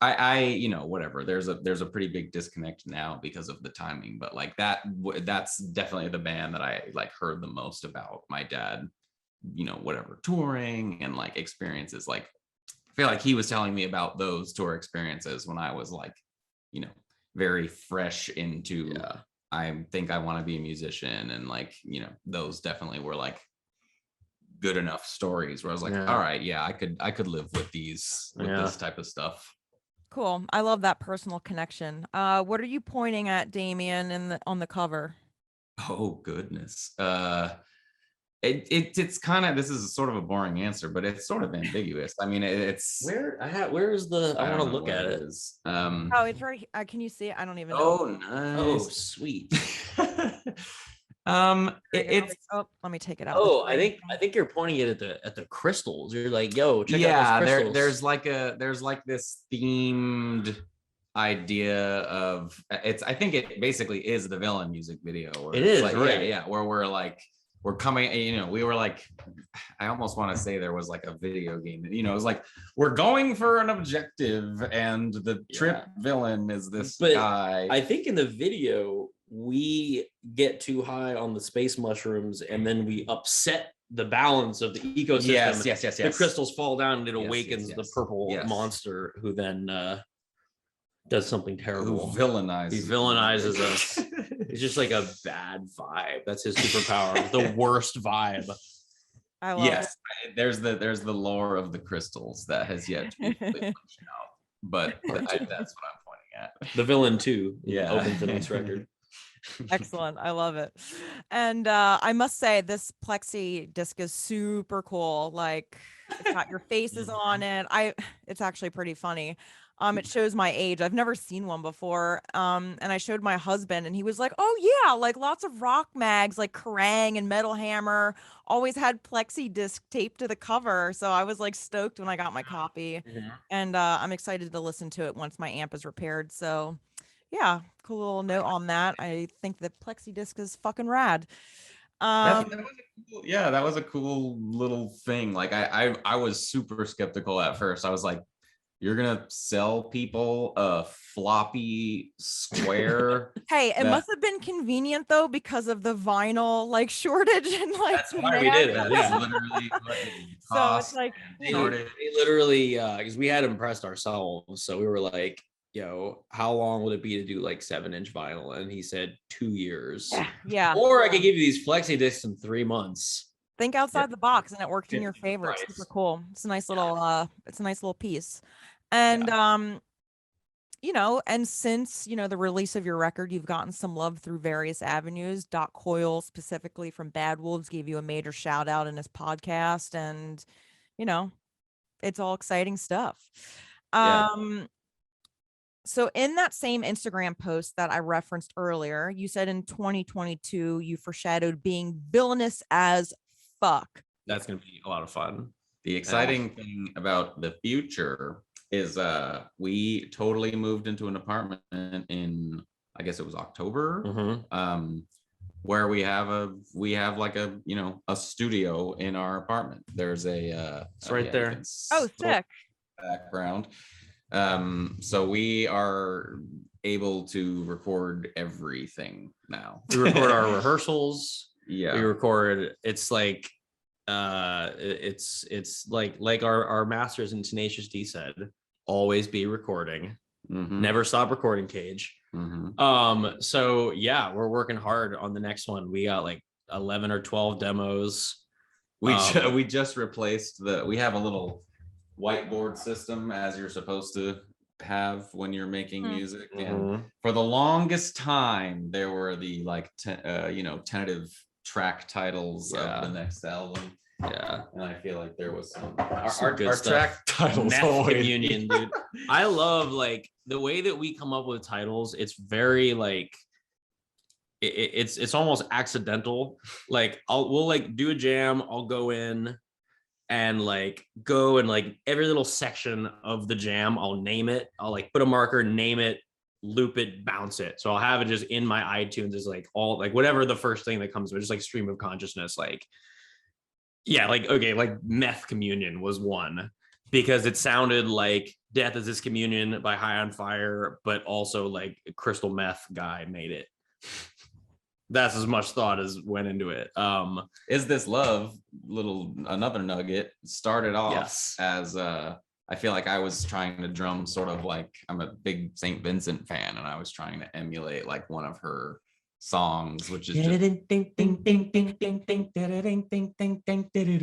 I whatever, there's a pretty big disconnect now because of the timing, but like that's definitely the band that I like heard the most about. My dad, whatever, touring and like experiences. Like I feel like he was telling me about those tour experiences when I was like, very fresh into I think I want to be a musician, and like, those definitely were like good enough stories where I was like, all right, I could live with this type of stuff. Cool. I love that personal connection. What are you pointing at, Damien, on the cover? Oh goodness. It's kind of, this is sort of a boring answer, but it's sort of ambiguous. I mean, it's where is the, I want to look at it. Oh, it's right. Can you see it? I don't even know. Oh, nice. Oh, sweet. It's let me take it out. Oh, I think you're pointing it at the crystals. You're like, yo, check out those crystals. there's like this themed idea of I think it basically is the Villain music video. It is, like, right? Where we're coming, we were like, I almost want to say there was like a video game, it was like, we're going for an objective and the trip villain is this guy. I think in the video, we get too high on the space mushrooms and then we upset the balance of the ecosystem. Yes. The crystals fall down and it awakens the purple monster who then does something terrible. He villainizes us. It's just like a bad vibe. That's his superpower. The worst vibe. I love it. There's the lore of the crystals that has yet to be fleshed out. But that's what I'm pointing at. The Villain 2. Opens the next record. Excellent. I love it. And I must say, this plexi disc is super cool. Like, it's got your faces on it. It's actually pretty funny. It shows my age. I've never seen one before. And I showed my husband and he was like, oh yeah, like lots of rock mags like Kerrang and Metal Hammer always had plexi disc taped to the cover. So I was like stoked when I got my copy. And I'm excited to listen to it once my amp is repaired. So yeah, cool little note on that. I think the plexi disc is fucking rad. That was a cool little thing. Like I was super skeptical at first. I was like, you're gonna sell people a floppy square? Hey, it must have been convenient though because of the vinyl like shortage and like. That's why we did it. That's literally what it cost. So it's like they literally because we had them pressed ourselves, so we were like, yo, how long would it be to do like 7-inch vinyl? And he said 2 years. Yeah. Or I could give you these flexi discs in 3 months. Think outside the box, and it worked in your favor. It's super cool. It's a nice little piece. And and since the release of your record, you've gotten some love through various avenues. Doc Coyle, specifically from Bad Wolves, gave you a major shout out in his podcast, and it's all exciting stuff. So in that same Instagram post that I referenced earlier, you said in 2022 you foreshadowed being villainous as fuck. That's gonna be a lot of fun. The exciting thing about the future is we totally moved into an apartment in, I guess it was October, where we have like a studio in our apartment. There's it's right there. Oh, sick. Background. So we are able to record everything now. We record our rehearsals. Yeah. We record, it's like it's like our masters in Tenacious D said, always be recording. Never stop recording, Cage. So yeah, we're working hard on the next one. We got like 11 or 12 demos. We just replaced we have a little whiteboard system as you're supposed to have when you're making music, and for the longest time there were the like tentative track titles of the next album. And I feel like there was some our track titles communion, dude. I love like the way that we come up with titles. It's very like it's almost accidental. Like we'll like do a jam, I'll go in and like go and like every little section of the jam, I'll name it. I'll like put a marker, name it, loop it, bounce it. So I'll have it just in my iTunes as like all like whatever the first thing that comes with, just like stream of consciousness. Like, yeah, like, okay, like Meth Communion was one because it sounded like Death is This Communion by High on Fire, but also like a crystal meth guy made it. That's as much thought as went into it. Is This Love, another nugget, started off as I feel like I was trying to drum sort of like, I'm a big St. Vincent fan, and I was trying to emulate like one of her songs, which is just... It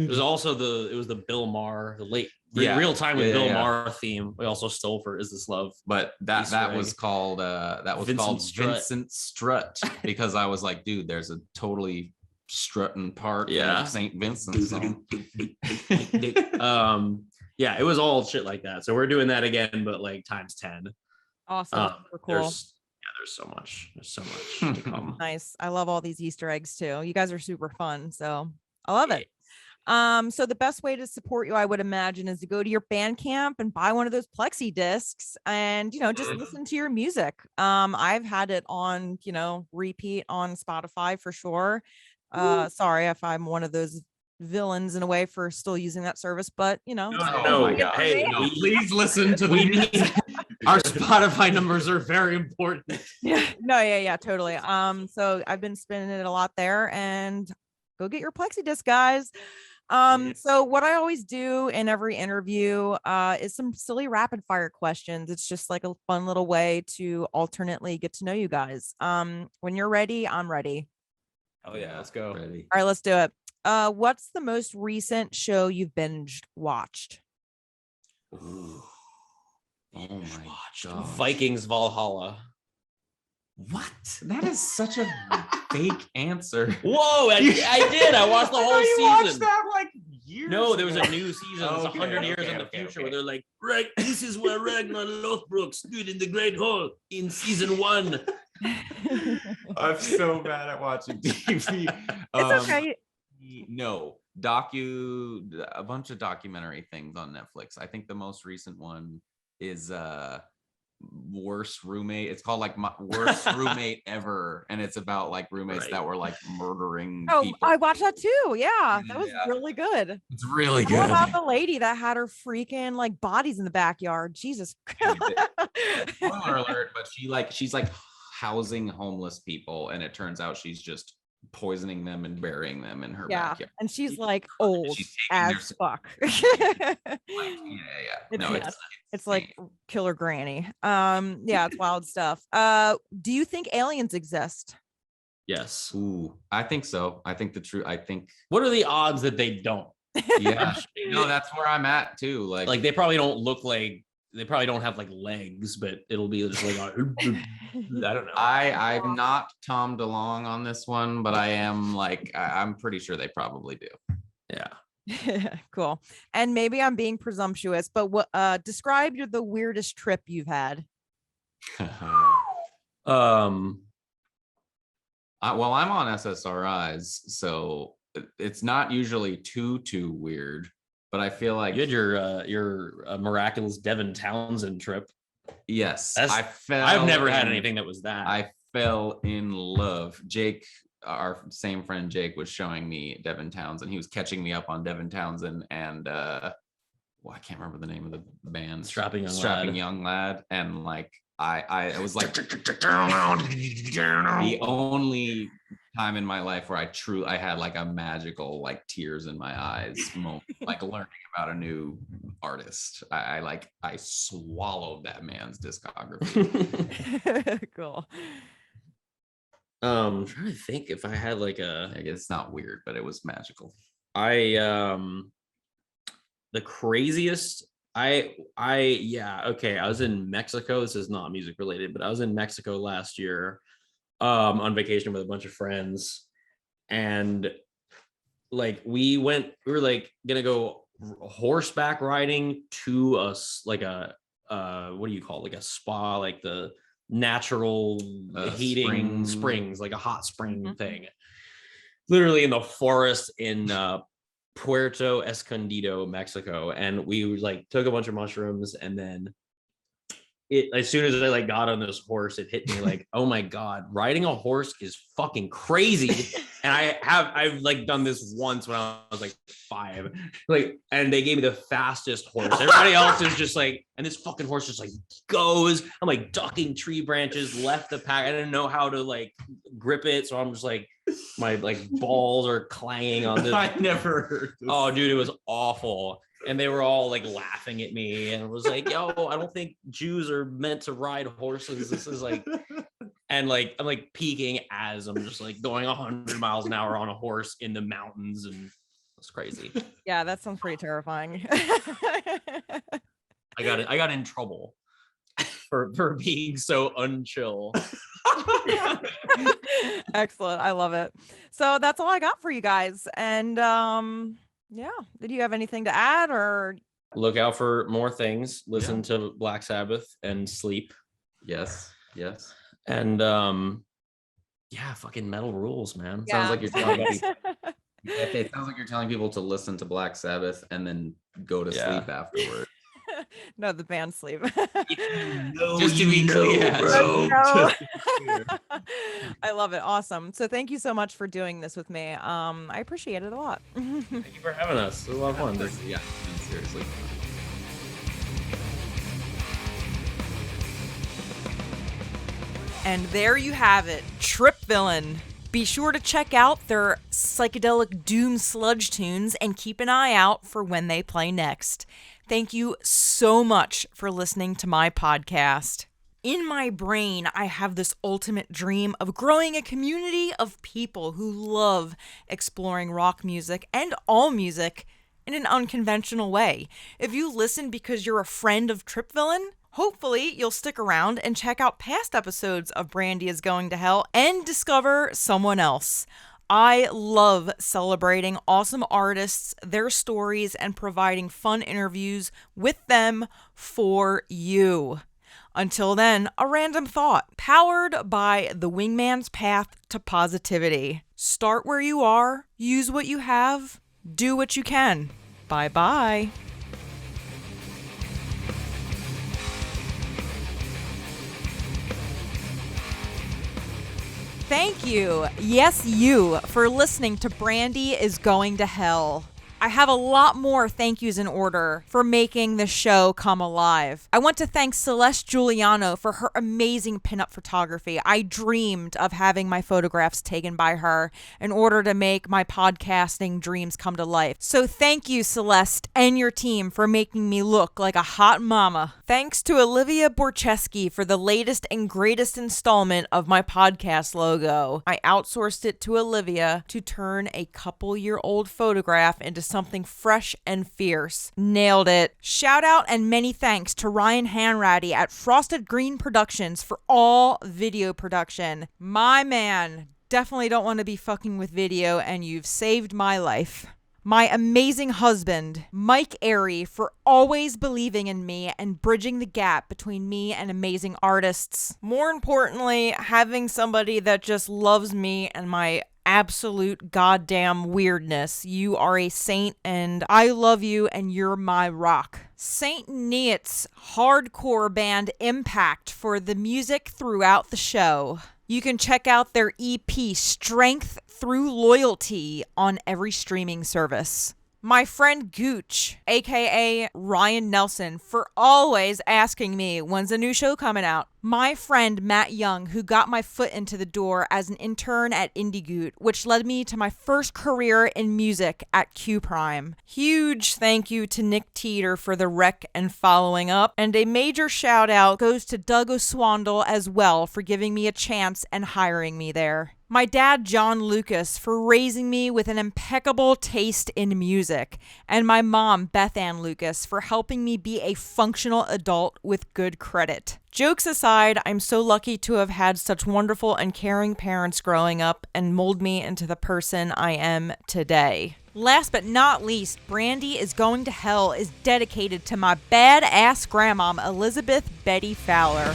was also the Bill Maher, the late Real Time with Bill Maher theme. We also stole for Is This Love, but that was called Vincent Strut because I was like, dude, there's a totally strutting part of St. Vincent song. Yeah, it was all shit like that. So we're doing that again, but like times 10. Awesome. Super cool. There's so much to come. Nice. I love all these Easter eggs too. You guys are super fun. So I love it. So the best way to support you, I would imagine, is to go to your Bandcamp and buy one of those Plexi discs and, just listen to your music. I've had it on, repeat on Spotify for sure. Sorry if I'm one of those villains in a way for still using that service, but no, hey, please listen to our Spotify numbers are very important. Yeah, totally. So I've been spinning it a lot there, and go get your Plexi disc, guys. So what I always do in every interview is some silly rapid fire questions. It's just like a fun little way to alternately get to know you guys. When you're ready, I'm ready. Oh yeah, let's go. Ready. All right, let's do it. What's the most recent show you've binge watched? Ooh. Oh my God. Vikings Valhalla. What? That is such a fake answer. Whoa, I did. I watched the whole season. Watched that like years No, there was ago. a new season. It's 100 years in the future where they're like, right, this is where Ragnar Lothbrok stood in the Great Hall in season 1. I'm so bad at watching TV. It's okay. No, a bunch of documentary things on Netflix. I think the most recent one is Worst Roommate. It's called like Worst Roommate Ever, and it's about like roommates that were like murdering people. I watched that too. Yeah, that was really good. It's really good. What about the lady that had her freaking like bodies in the backyard? Jesus. Spoiler alert, but she's like housing homeless people, and it turns out she's just poisoning them and burying them in her backyard. And she's like old as fuck. It's like killer granny. It's wild stuff. Do you think aliens exist? Yes. Ooh, I think so. What are the odds that they don't? Yeah. No, that's where I'm at too. Like they probably don't look like, they probably don't have like legs, but it'll be just like I don't know. I'm not Tom DeLonge on this one, but I am like I'm pretty sure they probably do. Yeah. Cool. And maybe I'm being presumptuous, but what describe the weirdest trip you've had? Well, I'm on SSRIs, so it's not usually too weird. But I feel like you had your miraculous Devin Townsend trip. Yes, I've never had anything that was that. I fell in love. Jake, our same friend Jake, was showing me Devin Townsend. He was catching me up on Devin Townsend and I can't remember the name of the band. Strapping Young Lad. And like I was like the only time in my life where I had like a magical like tears in my eyes moment, like learning about a new artist. I swallowed that man's discography. Cool. I'm trying to think if I had like I guess it's not weird, but it was magical. The craziest I was in Mexico. This is not music related, but I was in Mexico last year on vacation with a bunch of friends, and like we were like gonna go horseback riding to what do you call it? Like a spa, like the natural heating springs, like a hot spring thing, literally in the forest in Puerto Escondido, Mexico. And we like took a bunch of mushrooms, and then as soon as I like got on this horse, it hit me like, oh my God, riding a horse is fucking crazy. And I've like done this once when I was like 5, like, and they gave me the fastest horse. Everybody else is just like, and this fucking horse just like goes. I'm like ducking tree branches, left the pack. I didn't know how to like grip it. So I'm just like, my like balls are clanging on this. I never heard this. Oh dude, it was awful. And they were all like laughing at me, and it was like, yo, I don't think Jews are meant to ride horses. This is like, and like, I'm like peaking as I'm just like going 100 miles an hour on a horse in the mountains, and it's crazy. Yeah, that sounds pretty terrifying. I got in trouble for being so unchill. Excellent. I love it. So that's all I got for you guys. And yeah, did you have anything to add, or look out for more things? Listen to Black Sabbath and sleep. Yes. And fucking metal rules, man. Yeah. Sounds like you're telling it sounds like you're telling people to listen to Black Sabbath and then go to sleep afterward. No, the band sleep. Just to be clear, bro. I love it. Awesome. So thank you so much for doing this with me. I appreciate it a lot. Thank you for having us. It was a lot of fun. Yeah, seriously. And there you have it, Trip Villain. Be sure to check out their psychedelic doom sludge tunes and keep an eye out for when they play next. Thank you so much for listening to my podcast. In my brain, I have this ultimate dream of growing a community of people who love exploring rock music and all music in an unconventional way. If you listen because you're a friend of Trip Villain, hopefully you'll stick around and check out past episodes of Brandi is Going to Hell and discover someone else. I love celebrating awesome artists, their stories, and providing fun interviews with them for you. Until then, a random thought, powered by the Wingman's Path to Positivity. Start where you are, use what you have, do what you can. Bye-bye. Thank you, yes you, for listening to Brandi is Going to Hell. I have a lot more thank yous in order for making the show come alive. I want to thank Celeste Giuliano for her amazing pinup photography. I dreamed of having my photographs taken by her in order to make my podcasting dreams come to life. So thank you, Celeste, and your team for making me look like a hot mama. Thanks to Olivia Borcheski for the latest and greatest installment of my podcast logo. I outsourced it to Olivia to turn a couple-year-old photograph into something fresh and fierce. Nailed it. Shout out and many thanks to Ryan Hanratty at Frosted Green Productions for all video production. My man, definitely don't want to be fucking with video, and you've saved my life. My amazing husband, Mike Airy, for always believing in me and bridging the gap between me and amazing artists. More importantly, having somebody that just loves me and my absolute goddamn weirdness. You are a saint, and I love you, and you're my rock. Saint Neot's hardcore band Impact for the music throughout the show. You can check out their EP Strength Through Loyalty on every streaming service. My friend Gooch, aka Ryan Nelson, for always asking me when's a new show coming out. My friend Matt Young, who got my foot into the door as an intern at IndieGoot, which led me to my first career in music at Q Prime. Huge thank you to Nick Teeter for the rec and following up, and a major shout out goes to Doug Oswandel as well for giving me a chance and hiring me there. My dad, John Lukas, for raising me with an impeccable taste in music, and my mom, Beth Ann Lukas, for helping me be a functional adult with good credit. Jokes aside, I'm so lucky to have had such wonderful and caring parents growing up and mold me into the person I am today. Last but not least, Brandi is Going to Hell is dedicated to my badass grandmom, Elizabeth Betty Fowler.